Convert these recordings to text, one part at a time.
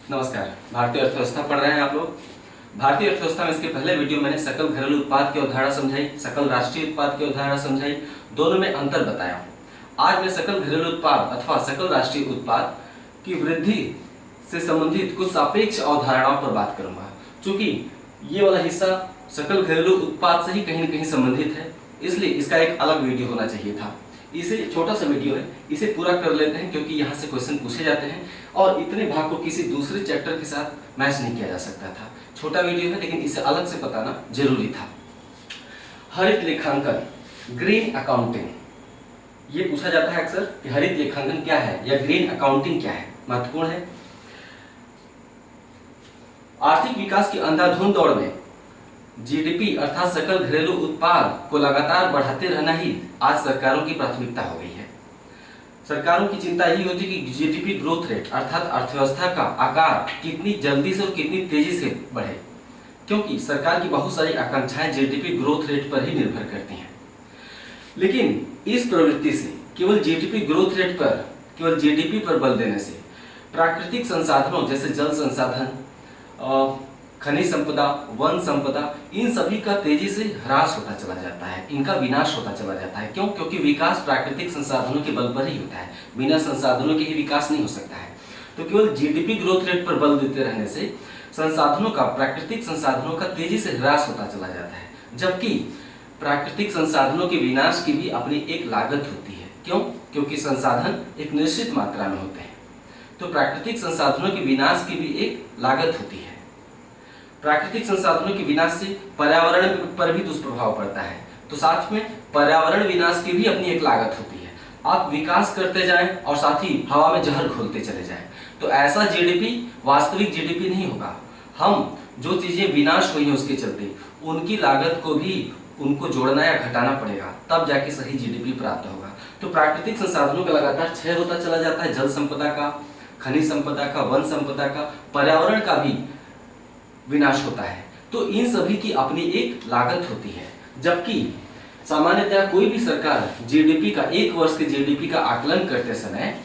नमस्कार। भारतीय अर्थव्यवस्था पढ़ रहे हैं आप लोग। भारतीय अर्थव्यवस्था में इसके पहले वीडियो मैंने सकल घरेलू उत्पाद की अवधारणा समझाई, सकल राष्ट्रीय उत्पाद की अवधारणा समझाई, दोनों में अंतर बताया। आज मैं सकल घरेलू उत्पाद अथवा सकल राष्ट्रीय उत्पाद की वृद्धि से संबंधित कुछ सापेक्ष अवधारणाओं पर बात करूंगा। चूंकि ये वाला हिस्सा सकल घरेलू उत्पाद से ही कहीं न कहीं संबंधित है, इसलिए इसका एक अलग वीडियो होना चाहिए था। इसे छोटा सा वीडियो है, इसे पूरा कर लेते हैं क्योंकि यहाँ से क्वेश्चन पूछे जाते हैं और इतने भाग को किसी दूसरे चैप्टर के साथ मैच नहीं किया जा सकता था। छोटा वीडियो है लेकिन इसे अलग से बताना जरूरी था। हरित लेखांकन, ग्रीन अकाउंटिंग, ये पूछा जाता है अक्सर कि हरित लेखांकन क्या है या ग्रीन अकाउंटिंग क्या है, महत्वपूर्ण है। आर्थिक विकास की अंधाधुंध दौड़ में जीडीपी अर्थात सकल घरेलू उत्पाद को लगातार बढ़ाते रहना ही आज सरकारों की प्राथमिकता हो गई है। सरकारों की चिंता यही होती है कि जीडीपी ग्रोथ रेट अर्थात अर्थव्यवस्था का आकार कितनी जल्दी से और कितनी तेजी से बढ़े, क्योंकि सरकार की बहुत सारी आकांक्षाएं जीडीपी ग्रोथ रेट पर ही निर्भर करती हैं। लेकिन इस प्रवृत्ति से केवल जीडीपी ग्रोथ रेट पर, केवल जीडीपी पर बल देने से प्राकृतिक संसाधनों जैसे जल संसाधन, खनिज संपदा, वन संपदा, इन सभी का तेजी से ह्रास होता चला जाता है, इनका विनाश होता चला जाता है। क्यों? क्योंकि विकास प्राकृतिक संसाधनों के बल पर ही होता है, बिना संसाधनों के ही विकास नहीं हो सकता है। तो केवल जीडीपी ग्रोथ रेट पर बल देते रहने से संसाधनों का, प्राकृतिक संसाधनों का तेजी से ह्रास होता चला जाता है, जबकि प्राकृतिक संसाधनों के विनाश की भी अपनी एक लागत होती है। क्यों? क्योंकि संसाधन एक निश्चित मात्रा में होते हैं, तो प्राकृतिक संसाधनों के विनाश की भी एक लागत होती है। प्राकृतिक संसाधनों के विनाश से पर्यावरण पर भी दुष्प्रभाव पड़ता है, तो साथ में पर्यावरण विनाश की भी अपनी एक लागत होती है। आप विकास करते जाएं और साथ ही हवा में जहर घोलते चले जाएं, तो ऐसा जीडीपी वास्तविक जीडीपी नहीं होगा। हम जो चीजें विनाश हुई हैं उसके चलते उनकी लागत को भी उनको जोड़ना या घटाना पड़ेगा, तब जाके सही जीडीपी प्राप्त होगा। तो प्राकृतिक संसाधनों का लगातार क्षय होता चला जाता है, जल संपदा का, खनिज संपदा का, वन संपदा का, पर्यावरण का भी विनाश होता है। तो इन सभी की अपनी एक लागत होती है, जबकि सामान्यतः कोई भी सरकार जीडीपी का, एक वर्ष के जीडीपी का आकलन करते समय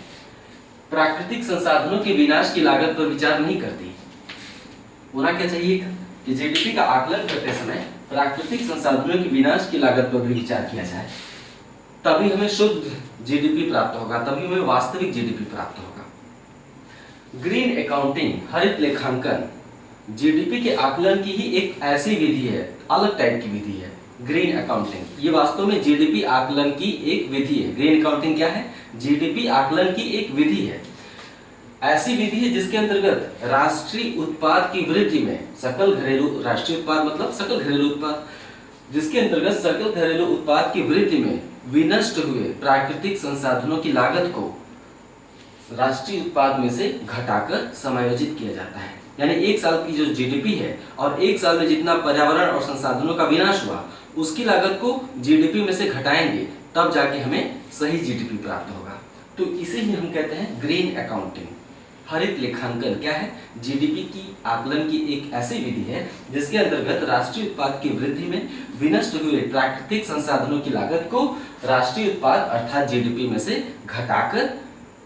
प्राकृतिक संसाधनों के विनाश की लागत पर विचार नहीं करती। होना क्या चाहिए कि जीडीपी का आकलन करते समय प्राकृतिक संसाधनों के विनाश की लागत पर भी विचार किया जाए, तभी हमें शुद्ध जीडीपी प्राप्त होगा, तभी हमें वास्तविक जीडीपी प्राप्त होगा। ग्रीन अकाउंटिंग, हरित लेखांकन, जीडीपी के आकलन की ही एक ऐसी विधि है, अलग टाइप की विधि है ग्रीन अकाउंटिंग। ये वास्तव में जीडीपी आकलन की एक विधि है। ग्रीन अकाउंटिंग क्या है? जीडीपी आकलन की एक विधि है, ऐसी विधि है जिसके अंतर्गत राष्ट्रीय उत्पाद की वृद्धि में सकल घरेलू, राष्ट्रीय उत्पाद मतलब सकल घरेलू उत्पाद, जिसके अंतर्गत सकल घरेलू उत्पाद की वृद्धि में विनष्ट हुए प्राकृतिक संसाधनों की लागत को राष्ट्रीय उत्पाद में से घटाकर समायोजित किया जाता है। यानी एक साल की जो जीडीपी है और एक साल में जितना पर्यावरण और संसाधनों का विनाश हुआ उसकी लागत को जीडीपी में से घटाएंगे, तब जाके हमें सही जीडीपी प्राप्त होगा। तो इसे ही हम कहते हैं ग्रीन अकाउंटिंग। हरित लेखांकन क्या है? जीडीपी की आकलन की एक ऐसी विधि है जिसके अंतर्गत राष्ट्रीय उत्पाद की वृद्धि में विनष्ट हुए प्राकृतिक संसाधनों की लागत को राष्ट्रीय उत्पाद अर्थात जीडीपी में से घटाकर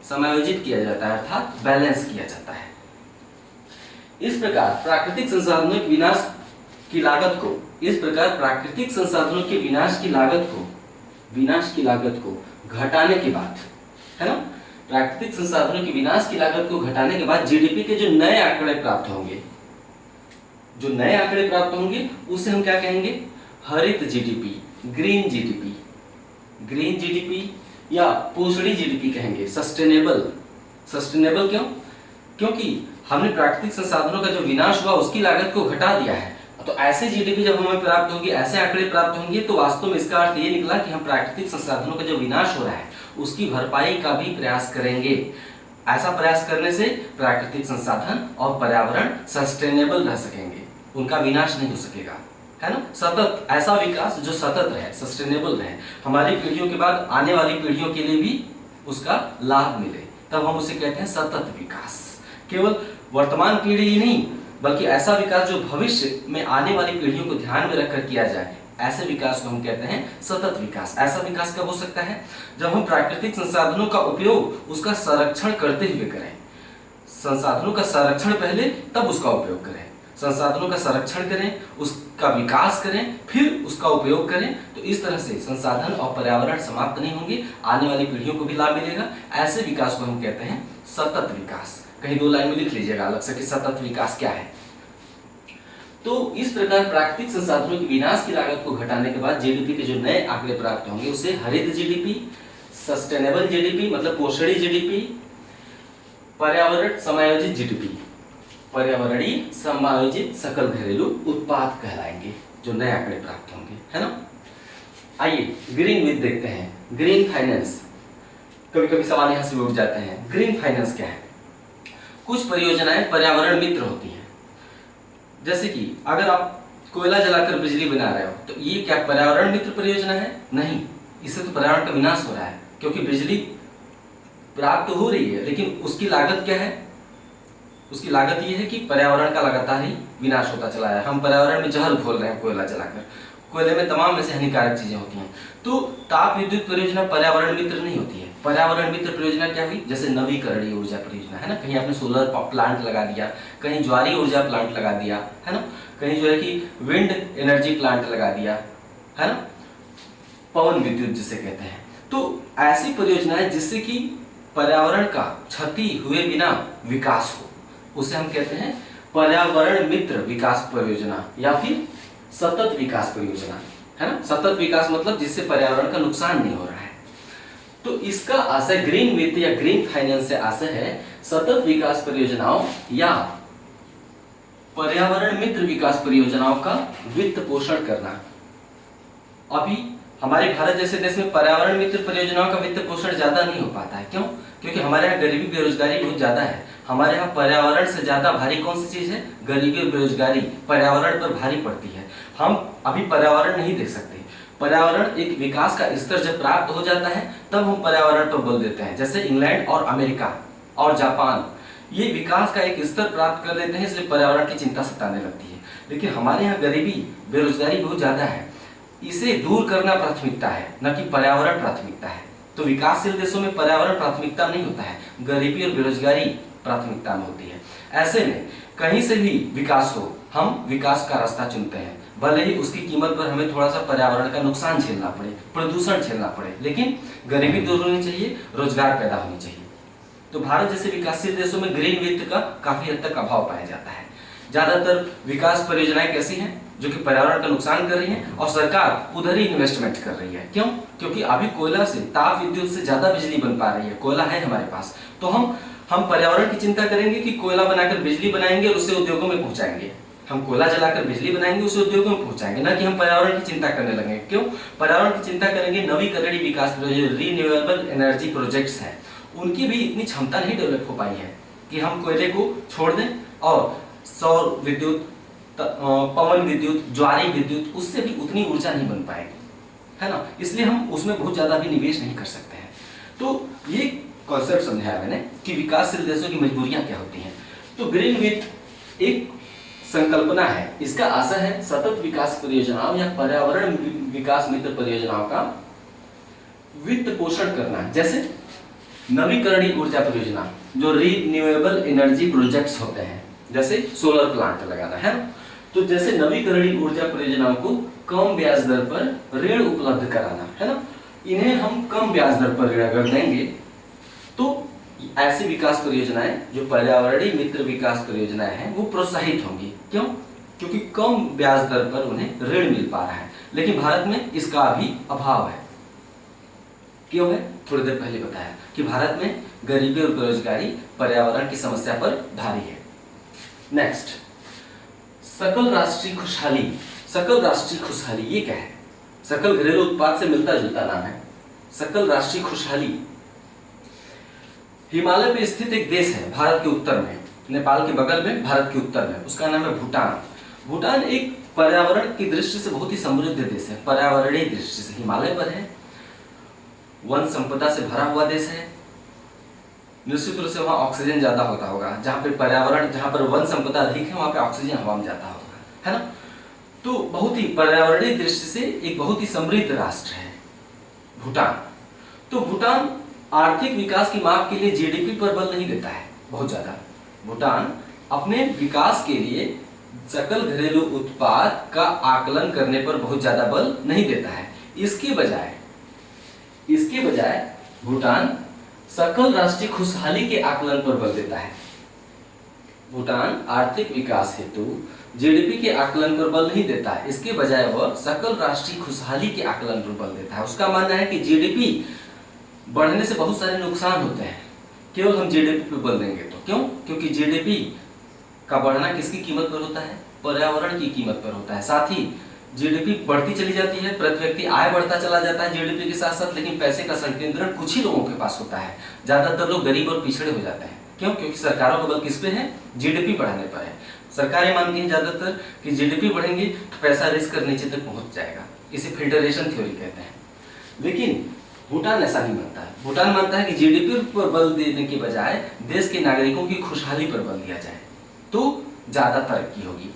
समायोजित किया जाता है, अर्थात बैलेंस किया जाता है। इस प्रकार प्राकृतिक संसाधनों के विनाश की लागत को, इस प्रकार प्राकृतिक संसाधनों के विनाश की लागत को घटाने के बाद, है ना, प्राकृतिक संसाधनों के विनाश की लागत को घटाने के बाद जीडीपी के जो नए आंकड़े प्राप्त होंगे, उसे हम क्या कहेंगे? हरित GDP, green GDP, green GDP या पोषणी जीडीपी कहेंगे। सस्टेनेबल क्यों? क्योंकि हमने प्राकृतिक संसाधनों का जो विनाश हुआ उसकी लागत को घटा दिया है। तो ऐसे जीडीपी जब हमें प्राप्त होगी, ऐसे आंकड़े प्राप्त होंगे, तो वास्तव में इसका अर्थ ये निकला कि हम प्राकृतिक संसाधनों का जो विनाश हो रहा है उसकी भरपाई का भी प्रयास करेंगे। ऐसा प्रयास करने से प्राकृतिक संसाधन और पर्यावरण सस्टेनेबल रह सकेंगे, उनका विनाश नहीं हो सकेगा, है ना। सतत, ऐसा विकास जो सतत रहे, सस्टेनेबल रहे, हमारी पीढ़ियों के बाद आने वाली पीढ़ियों के लिए भी उसका लाभ मिले, तब हम उसे कहते हैं सतत विकास। केवल वर्तमान पीढ़ी ही नहीं, बल्कि ऐसा विकास जो भविष्य में आने वाली पीढ़ियों को ध्यान में रखकर किया जाए, ऐसे विकास को हम कहते हैं सतत विकास। ऐसा विकास कब हो सकता है? जब हम प्राकृतिक संसाधनों का उपयोग उसका संरक्षण करते हुए करें, संसाधनों का संरक्षण पहले, तब उसका उपयोग करें। संसाधनों का संरक्षण करें, उसका विकास करें, फिर उसका उपयोग करें। तो इस तरह से संसाधन और पर्यावरण समाप्त नहीं होंगे, आने वाली पीढ़ियों को भी लाभ मिलेगा। ऐसे विकास को हम कहते हैं सतत विकास। कहीं 2 लाइन में लिख लीजिएगा अलग से कि सतत विकास क्या है। तो इस प्रकार प्राकृतिक संसाधनों की विनाश की लागत को घटाने के बाद जीडीपी के जो नए आंकड़े प्राप्त होंगे उसे हरित जीडीपी, सस्टेनेबल जीडीपी मतलब पोषणीय जीडीपी, पर्यावरण समायोजित जीडीपी, पर्यावरणीय समायोजित सकल घरेलू उत्पाद कहलाएंगे जो नए आंकड़े प्राप्त होंगे, है ना। आइए ग्रीन विथ देखते हैं। ग्रीन फाइनेंस, कभी कभी सवाल यहां से उठ जाते हैं, ग्रीन फाइनेंस क्या है। कुछ परियोजनाएं पर्यावरण मित्र होती हैं, जैसे कि अगर आप कोयला जलाकर बिजली बना रहे हो तो ये क्या पर्यावरण मित्र परियोजना है? नहीं, इससे तो पर्यावरण का विनाश हो रहा है, क्योंकि बिजली प्राप्त तो हो रही है लेकिन उसकी लागत क्या है? उसकी लागत ये है कि पर्यावरण का लगातार ही विनाश होता चला है। हम पर्यावरण में जहर घोल रहे हैं कोयला जलाकर। कोयले में तमाम ऐसे हानिकारक चीजें होती हैं। तो ताप विद्युत परियोजना पर्यावरण मित्र नहीं होती है। पर्यावरण मित्र परियोजना क्या हुई? जैसे नवीकरणीय ऊर्जा परियोजना, है ना। कहीं आपने सोलर प्लांट लगा दिया, कहीं ज्वारीय ऊर्जा प्लांट लगा दिया, है ना, कहीं जो है कि विंड एनर्जी प्लांट लगा दिया, है ना, पवन विद्युत जिसे कहते हैं। तो ऐसी परियोजनाएं जिससे कि पर्यावरण का क्षति हुए बिना विकास हो, उसे हम कहते हैं पर्यावरण मित्र विकास परियोजना या फिर सतत विकास परियोजना, है ना। सतत विकास मतलब जिससे पर्यावरण का नुकसान नहीं हो रहा है। तो इसका आशय ग्रीन वित्त या ग्रीन फाइनेंस से आशय है सतत विकास परियोजनाओं या पर्यावरण मित्र विकास परियोजनाओं का वित्त पोषण करना। अभी हमारे भारत जैसे देश में पर्यावरण मित्र परियोजनाओं का वित्त पोषण ज्यादा नहीं हो पाता है। क्यों? क्योंकि हमारे यहाँ गरीबी बेरोजगारी बहुत ज्यादा है। हमारे यहाँ पर्यावरण से ज्यादा भारी कौन सी चीज है? गरीबी और बेरोजगारी पर्यावरण पर भारी पड़ती है। हम अभी पर्यावरण नहीं देख सकते। पर्यावरण एक विकास का स्तर जब प्राप्त हो जाता है तब हम पर्यावरण पर बल देते हैं। जैसे इंग्लैंड और अमेरिका और जापान, ये विकास का एक स्तर प्राप्त कर लेते हैं, इसलिए पर्यावरण की चिंता सताने लगती है। लेकिन हमारे यहाँ गरीबी बेरोजगारी बहुत ज्यादा है, इसे दूर करना प्राथमिकता है, न कि पर्यावरण प्राथमिकता है। तो विकासशील देशों में पर्यावरण प्राथमिकता नहीं होता है, गरीबी और बेरोजगारी प्राथमिकता में होती है। ऐसे में कहीं से भी विकास हो, हम विकास का रास्ता चुनते हैं, भले ही उसकी कीमत पर हमें थोड़ा सा पर्यावरण का नुकसान झेलना पड़े, प्रदूषण झेलना पड़े, लेकिन गरीबी दूर होनी चाहिए, रोजगार पैदा होनी चाहिए। तो भारत जैसे विकासशील देशों में ग्रीन वित्त का काफी हद तक अभाव पाया जाता है। ज्यादातर विकास परियोजनाएं कैसी हैं? जो कि पर्यावरण का नुकसान कर रही हैं और सरकार उधर ही इन्वेस्टमेंट कर रही है। क्यों? क्योंकि अभी कोयला से, ताप विद्युत से ज्यादा बिजली बन पा रही है, कोयला है हमारे पास। तो हम पर्यावरण की चिंता करेंगे कि कोयला बनाकर बिजली बनाएंगे और उसे उद्योगों में पहुंचाएंगे। हम कोयला जलाकर बिजली बनाएंगे, उसे उद्योगों में पहुंचाएंगे, ना कि हम पर्यावरण की चिंता करने लगेंगे। क्यों? पर्यावरण की चिंता करेंगे, नवीकरणीय विकास रीन्यूएबल एनर्जी प्रोजेक्ट्स हैं, उनकी भी इतनी क्षमता नहीं डेवलप हो पाई है कि हम कोयले को छोड़ दें और सौर विद्युत, पवन विद्युत, ज्वारीय विद्युत, उससे भी उतनी ऊर्जा नहीं बन पाएगी, है ना। इसलिए हम उसमें बहुत ज्यादा भी निवेश नहीं कर सकते हैं। तो ये कॉन्सेप्ट समझाया मैंने कि विकासशील देशों की मजबूरियां क्या होती हैं। तो ग्रीन वित्त एक संकल्पना है, इसका आशय है सतत विकास परियोजनाओं या पर्यावरण विकास मित्र परियोजनाओं का वित्त पोषण करना। जैसे नवीकरणीय ऊर्जा परियोजना, जो रीन्यूएबल एनर्जी प्रोजेक्ट्स होते हैं, जैसे सोलर प्लांट लगाना, है ना। तो जैसे नवीकरणीय ऊर्जा परियोजनाओं को कम ब्याज दर पर ऋण उपलब्ध कराना, है ना, इन्हें हम कम ब्याज दर पर ऋण अगर देंगे तो ऐसी विकास परियोजनाएं जो पर्यावरणीय मित्र विकास परियोजनाएं हैं वो प्रोत्साहित होंगी। क्यों? क्योंकि कम ब्याज दर पर उन्हें ऋण मिल पा रहा है। लेकिन भारत में इसका भी अभाव है। क्यों है? थोड़ी देर पहले बताया कि भारत में गरीबी और बेरोजगारी पर्यावरण की समस्या पर भारी है। नेक्स्ट, सकल राष्ट्रीय खुशहाली। सकल राष्ट्रीय खुशहाली ये क्या है? सकल घरेलू उत्पाद से मिलता जुलता नाम है। सकल राष्ट्रीय खुशहाली हिमालय पे स्थित एक देश है भारत के उत्तर में, नेपाल के बगल में, भारत के उत्तर में, उसका नाम है भूटान। भूटान एक पर्यावरण की दृष्टि से बहुत ही समृद्ध देश है, पर्यावरणीय दृष्टि से हिमालय पर है, वन संपदा से भरा हुआ देश है। निश्चित रूप से वहां ऑक्सीजन ज्यादा होता होगा, जहां पे पर्यावरण, जहां पर वन संपदा अधिक है वहां पे ऑक्सीजन हवा में जाता होगा, है ना। तो बहुत ही पर्यावरणीय दृष्टि से एक बहुत ही समृद्ध राष्ट्र है भूटान। तो भूटान आर्थिक विकास की माप के लिए जीडीपी पर बल नहीं देता है बहुत ज्यादा, भूटान अपने विकास के लिए सकल घरेलू उत्पाद का आकलन करने पर बहुत ज्यादा बल नहीं देता है। इसके बजाय भूटान सकल राष्ट्रीय खुशहाली के आकलन पर बल देता है। भूटान आर्थिक विकास हेतु जीडीपी के आकलन पर बल नहीं देता है, इसके बजाय वह सकल राष्ट्रीय खुशहाली के आकलन पर बल देता है। उसका मानना है कि जीडीपी बढ़ने से बहुत सारे नुकसान होते हैं, केवल हम जीडीपी पर बल देंगे तो। क्यों? क्योंकि जीडीपी का बढ़ना किसकी कीमत पर होता है? पर्यावरण की कीमत पर होता है। साथ ही जीडीपी बढ़ती चली जाती है, प्रति व्यक्ति आय बढ़ता चला जाता है जीडीपी के साथ साथ, लेकिन पैसे का संकेंद्रण कुछ ही लोगों के पास होता है। ज्यादातर लोग गरीब और पिछड़े हो जाते हैं। क्यों? क्योंकि सरकारों का बल किस पे है? जीडीपी बढ़ाने पर है। सरकारें मानती हैं ज्यादातर कि जीडीपी बढ़ेंगी तो पैसा रिस्क कर नीचे तक पहुंच जाएगा, इसे फिल्टरेशन थ्योरी कहते हैं। लेकिन भूटान ऐसा नहीं मानता है। भूटान मानता है कि जीडीपी पर बल देने के बजाय देश के नागरिकों की खुशहाली पर बल दिया जाए तो ज्यादा तरक्की होगी।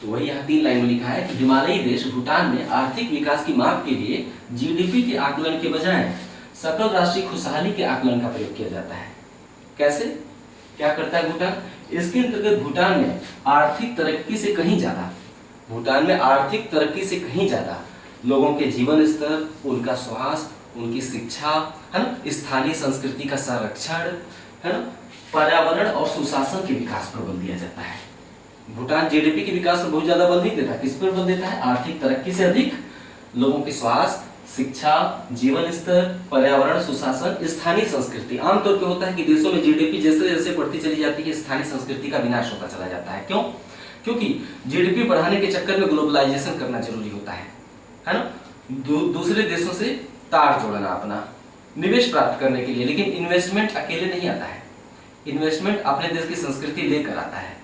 तो वही यहाँ 3 लाइन में लिखा है कि हिमालयी देश भूटान में आर्थिक विकास की माप के लिए जीडीपी के आकलन के बजाय सकल राष्ट्रीय खुशहाली के आकलन का प्रयोग किया जाता है। कैसे? क्या करता है भूटान? इसके अंतर्गत भूटान में आर्थिक तरक्की से कहीं ज्यादा लोगों के जीवन स्तर, उनका स्वास्थ्य, उनकी शिक्षा, है ना, स्थानीय संस्कृति का संरक्षण, है ना, पर्यावरण और सुशासन के विकास पर बल दिया जाता है। भूटान जीडीपी के विकास पर बहुत ज्यादा बल नहीं देता। किस पर बल देता है? आर्थिक तरक्की से अधिक लोगों के स्वास्थ्य, शिक्षा, जीवन स्तर, पर्यावरण, सुशासन, स्थानीय संस्कृति। आमतौर पर होता है कि देशों में जीडीपी जैसे जैसे बढ़ती चली जाती है, स्थानीय संस्कृति का विनाश होता चला जाता है। क्यों? क्योंकि जीडीपी बढ़ाने के चक्कर में ग्लोबलाइजेशन करना जरूरी होता है ना, दूसरे देशों से तार जोड़ना अपना निवेश प्राप्त करने के लिए। लेकिन इन्वेस्टमेंट अकेले नहीं आता है, इन्वेस्टमेंट अपने देश की संस्कृति लेकर आता है।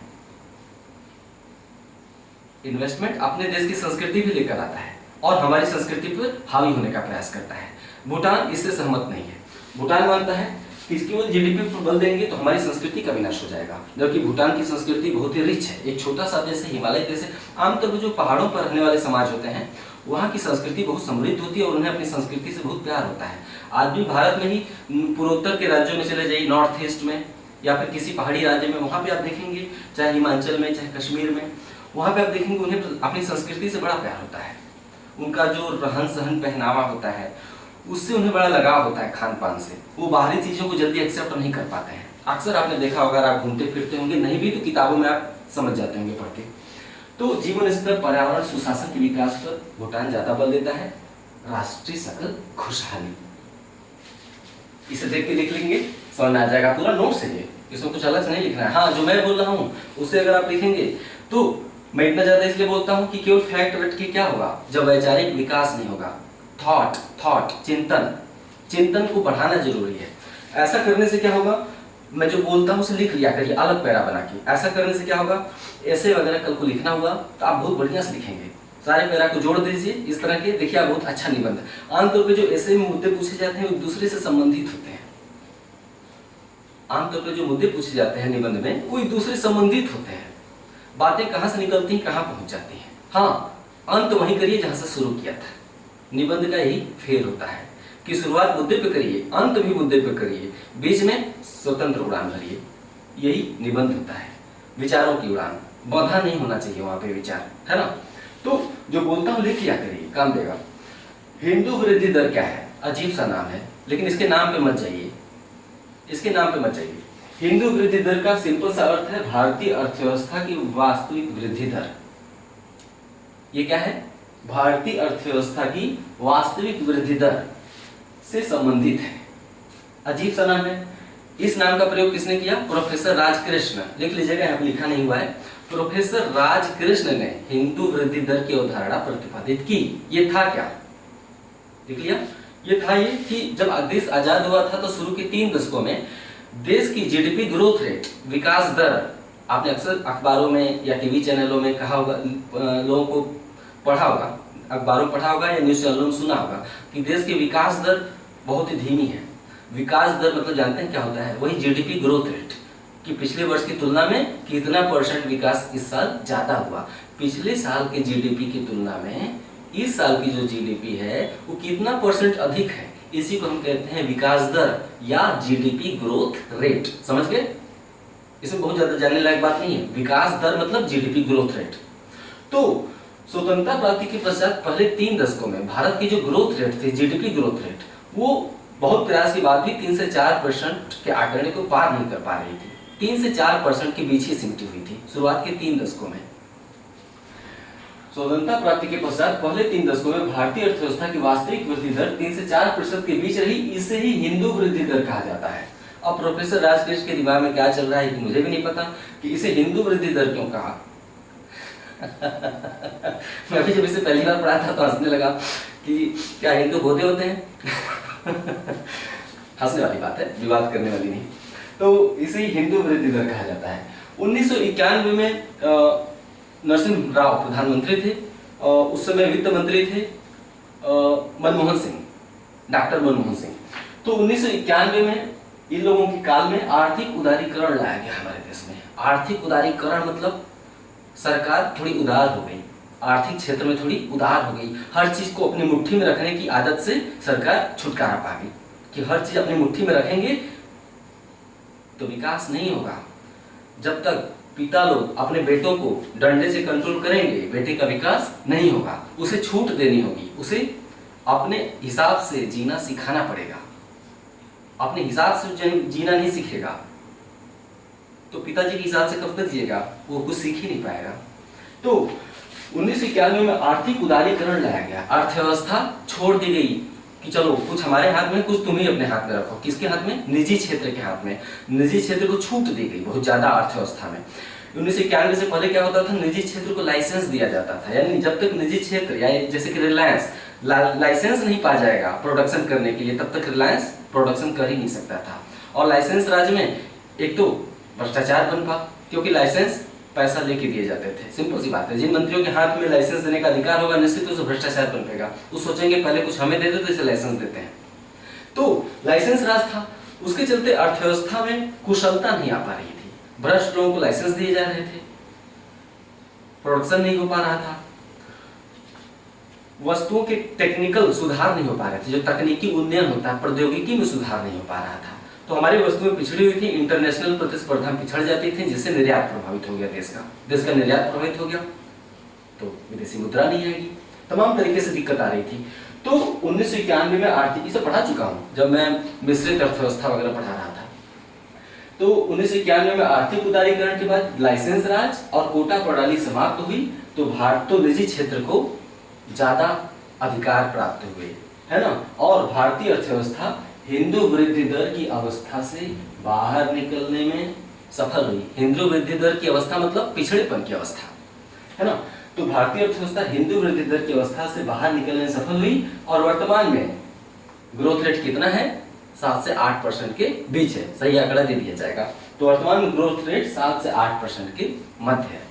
इन्वेस्टमेंट अपने देश की संस्कृति भी लेकर आता है और हमारी संस्कृति पर हावी होने का प्रयास करता है। भूटान इससे सहमत नहीं है। भूटान मानता है कि केवल जीडीपी पर बल देंगे तो हमारी संस्कृति का विनाश हो जाएगा, जबकि भूटान की संस्कृति बहुत ही रिच है। एक छोटा सा देश है, हिमालय देश है। आमतौर पर जो पहाड़ों पर रहने वाले समाज होते हैं वहाँ की संस्कृति बहुत समृद्ध होती है और उन्हें अपनी संस्कृति से बहुत प्यार होता है। आज भी भारत में ही पूर्वोत्तर के राज्यों में चले जाइए, नॉर्थ ईस्ट में या फिर किसी पहाड़ी राज्य में, वहाँ पे आप देखेंगे, चाहे हिमाचल में चाहे कश्मीर में, वहाँ पे आप देखेंगे उन्हें अपनी संस्कृति से बड़ा प्यार होता है। उनका जो रहन सहन पहनावा होता है उससे उन्हें बड़ा लगाव होता है, खान पान से। वो बाहरी चीजों को जल्दी एक्सेप्ट नहीं कर पाते हैं। अक्सर आपने देखा होगा, आप घूमते फिरते होंगे, नहीं भी तो किताबों में आप समझ जाते होंगे पढ़ के। तो जीवन स्तर, पर्यावरण, सुशासन के विकास पर भूटान ज्यादा बल देता है। राष्ट्रीय सकल खुशहाली, इसे देख के लिख लेंगे, समझ में आ जाएगा। पूरा नोट्स है ये, इसमें कुछ अलग से नहीं लिखना है। हाँ, जो मैं बोल रहा हूँ उसे अगर आप लिखेंगे तो मैं इतना ज्यादा इसलिए बोलता हूँ कि केवल फैक्ट रट के क्या होगा जब वैचारिक विकास नहीं होगा। थॉट चिंतन को बढ़ाना जरूरी है। ऐसा करने से क्या होगा, मैं जो बोलता हूँ उसे लिख लिया करिए अलग पैरा बना के। ऐसा करने से क्या होगा, ऐसे वगैरह कल को लिखना हुआ तो आप बहुत बढ़िया से लिखेंगे। सारे पैरा को जोड़ दीजिए इस तरह के, देखिए आप बहुत अच्छा निबंध। आमतौर पर जो ऐसे मुद्दे पूछे जाते हैं वो एक दूसरे से संबंधित होते हैं। आमतौर पर जो मुद्दे पूछे जाते हैं निबंध में वो एक दूसरे से संबंधित होते हैं। बातें कहाँ से निकलती हैं, कहाँ पहुंच जाती हैं। हाँ, अंत वहीं करिए जहां से शुरू किया था। निबंध का यही फेर होता है कि शुरुआत मुद्दे पे करिए, अंत भी मुद्दे पे करिए, बीच में स्वतंत्र उड़ान भरिए। यही निबंध होता है, विचारों की उड़ान। बाधा नहीं होना चाहिए वहां पे विचार, है ना। तो जो बोलता हूँ लिख लिया करिए, काम देगा। हिंदू वृद्धि दर क्या है? अजीब सा नाम है, लेकिन इसके नाम पे मत जाइए, इसके नाम पे मत जाइए। हिंदू वृद्धि दर का सिंपल सा अर्थ है भारतीय अर्थव्यवस्था की वास्तविक वृद्धि दर। ये क्या है? भारतीय अर्थव्यवस्था की वास्तविक वृद्धि दर से संबंधित है। अजीब सा नाम है। इस नाम का प्रयोग किसने किया? प्रोफेसर राजकृष्ण। लिख लीजिएगा, यहाँ पे लिखा नहीं हुआ है। प्रोफेसर राजकृष्ण ने हिंदू वृद्धि दर की अवधारणा प्रतिपादित की। ये था क्या? लिख लिया। ये था ये कि जब देश आजाद हुआ था तो शुरू के 3 दशकों में देश की जीडीपी ग्रोथ रेट, विकास दर, आपने अक्सर अखबारों में या टीवी चैनलों में कहा होगा, लोगों को पढ़ा होगा, अखबारों पढ़ा होगा या न्यूज चैनलों में सुना होगा कि देश की विकास दर बहुत ही धीमी है। विकास दर मतलब जानते हैं क्या होता है? वही जीडीपी ग्रोथ रेट, कि पिछले वर्ष की तुलना में कितना % विकास इस साल ज्यादा हुआ। पिछले साल के जीडीपी की तुलना में इस साल की जो जीडीपी है वो कितना % अधिक है, इसी को हम कहते हैं विकास दर या जीडीपी ग्रोथ रेट। समझ गए? इसमें बहुत ज्यादा जानने लायक बात नहीं है। विकास दर मतलब जीडीपी ग्रोथ रेट। तो स्वतंत्रता प्राप्ति के पश्चात पहले 3 दशकों में भारत की जो ग्रोथ रेट थी, जीडीपी ग्रोथ रेट, वो बहुत प्रयास के बाद भी 3 से 4% के आंकड़े को पार नहीं कर पा रही थी। 3 से 4% के बीच ही सिमटी हुई थी शुरुआत के 3 दशकों में। स्वतंत्रता प्राप्ति के पश्चात पहले 3 दशकों में भारतीय अर्थव्यवस्था की वास्तविक वृद्धि दर 3 से 4% के बीच रही। इसे ही हिंदू वृद्धि दर कहा जाता है। अब प्रोफेसर राजकेश के दिमाग में क्या चल रहा है कि मुझे भी नहीं पता कि इसे हिंदू वृद्धि दर क्यों कहा। मैं भी जब इसे पहली बार पढ़ा था तो हंसने लगा कि क्या हिंदू भोदे होते हैं। हंसने वाली बात है, विवाद करने वाली नहीं। तो इसे ही हिंदू वृद्धि दर कहा जाता है। 1991 में नरसिम्हा राव प्रधानमंत्री थे, उस समय वित्त मंत्री थे मनमोहन सिंह, डॉक्टर मनमोहन सिंह। तो 1991 में इन लोगों के काल में आर्थिक उदारीकरण लाया गया हमारे देश में। आर्थिक उदारीकरण मतलब सरकार थोड़ी उदार हो गई, आर्थिक क्षेत्र में थोड़ी उदार हो गई। हर चीज को अपनी मुट्ठी में रखने की आदत से सरकार छुटकारा पा गई कि हर चीज अपनी मुट्ठी में रखेंगे तो विकास नहीं होगा। जब तक पिता लोग अपने बेटों को डंडे से कंट्रोल करेंगे, बेटे का विकास नहीं होगा। उसे छूट देनी होगी, उसे अपने हिसाब से जीना सिखाना पड़ेगा। अपने हिसाब से जीना नहीं सीखेगा तो पिताजी के हिसाब से कब तक जिएगा, वो कुछ सीख ही नहीं पाएगा। तो 1991 में आर्थिक उदारीकरण लाया गया। अर्थव्यवस्था छोड़ दी गई कि चलो कुछ हमारे हाथ में, कुछ तुम ही अपने हाथ में रखो। किसके हाथ में? निजी क्षेत्र के हाथ में। निजी क्षेत्र को छूट दी गई बहुत ज्यादा अर्थव्यवस्था में। 1991 से पहले क्या होता था, निजी क्षेत्र को लाइसेंस दिया जाता था। यानी जब तक निजी क्षेत्र या जैसे कि रिलायंस लाइसेंस नहीं पा जाएगा प्रोडक्शन करने के लिए, तब तक रिलायंस प्रोडक्शन कर ही नहीं सकता था। और लाइसेंस राज्य में एक तो भ्रष्टाचार पनपा, क्योंकि लाइसेंस पैसा लेके दिए जाते थे। सिंपल सी बात है, जिन मंत्रियों के हाथ में लाइसेंस देने का अधिकार होगा निश्चित रूप से भ्रष्टाचार पनपेगा। वो सोचेंगे पहले कुछ हमें दे दो तो इसे लाइसेंस देते हैं। तो लाइसेंस राज था, उसके चलते अर्थव्यवस्था में कुशलता नहीं आ पा रही थी। भ्रष्ट लोगों को लाइसेंस दिए जा रहे थे, प्रोडक्शन नहीं हो पा रहा था, वस्तुओं के टेक्निकल सुधार नहीं हो पा रहे थे। जो तकनीकी उन्नयन होता है, प्रौद्योगिकी में सुधार नहीं हो पा रहा था। तो हमारी वस्तुएं पिछड़ी हुई थी, इंटरनेशनल प्रतिस्पर्धा में पिछड़ जाती थी, जिससे निर्यात प्रभावित हो गया। देश का निर्यात प्रभावित हो गया तो विदेशी मुद्रा नहीं आएगी, तमाम तरीके से दिक्कत आ रही थी। तो 1991 में आर्थिक, इसे पढ़ा चुका हूं जब मैं मिश्रित अर्थव्यवस्था वगैरह पढ़ा रहा था। तो 1991 में आर्थिक उदारीकरण के बाद लाइसेंस राज और कोटा प्रणाली समाप्त हुई। तो भारत निजी क्षेत्र को ज्यादा अधिकार प्राप्त हुए, है ना। और भारतीय अर्थव्यवस्था हिंदू वृद्धि दर की अवस्था से बाहर निकलने में सफल हुई। हिंदू वृद्धि दर की अवस्था मतलब पिछड़ेपन की अवस्था, है ना। तो भारतीय अर्थव्यवस्था हिंदू वृद्धि दर की अवस्था से बाहर निकलने में सफल हुई। और वर्तमान में ग्रोथ रेट कितना है? 7 से 8% के बीच है। सही आंकड़ा दे दिया जाएगा। तो वर्तमान में ग्रोथ रेट 7 से 8% के मध्य है।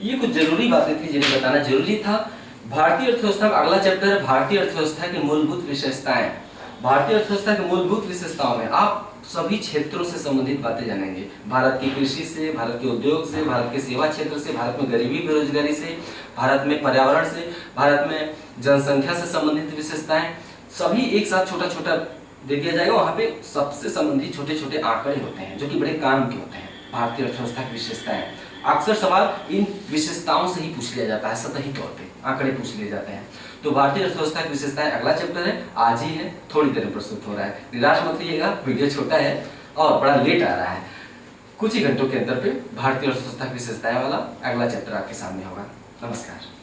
ये कुछ जरूरी बातें थी जिन्हें बताना जरूरी था। भारतीय अर्थव्यवस्था में अगला चैप्टर है भारतीय अर्थव्यवस्था की मूलभूत विशेषताएं। भारतीय अर्थव्यवस्था की मूलभूत विशेषताओं में आप सभी क्षेत्रों से संबंधित बातें जानेंगे। भारत की कृषि से, भारत के उद्योग से, भारत के सेवा क्षेत्र से, भारत में गरीबी बेरोजगारी से, भारत में पर्यावरण से, भारत में जनसंख्या से संबंधित विशेषताएं, सभी एक साथ छोटा छोटा दे दिया जाएगा। वहां पे सबसे संबंधित छोटे छोटे आंकड़े होते हैं जो कि बड़े काम के होते हैं। भारतीय अर्थव्यवस्था की विशेषताएं, अक्सर सवाल इन विशेषताओं से ही पूछ लिया जाता है, सतही तौर पे आंकड़े पूछ लिए जाते हैं। तो भारतीय अर्थव्यवस्था की विशेषताएं अगला चैप्टर है, आज ही है, थोड़ी देर में प्रस्तुत हो रहा है। निराश मत होइएगा, वीडियो छोटा है और बड़ा लेट आ रहा है। कुछ ही घंटों के अंदर पे भारतीय अर्थव्यवस्था की विशेषताएं वाला अगला चैप्टर आपके सामने होगा। नमस्कार।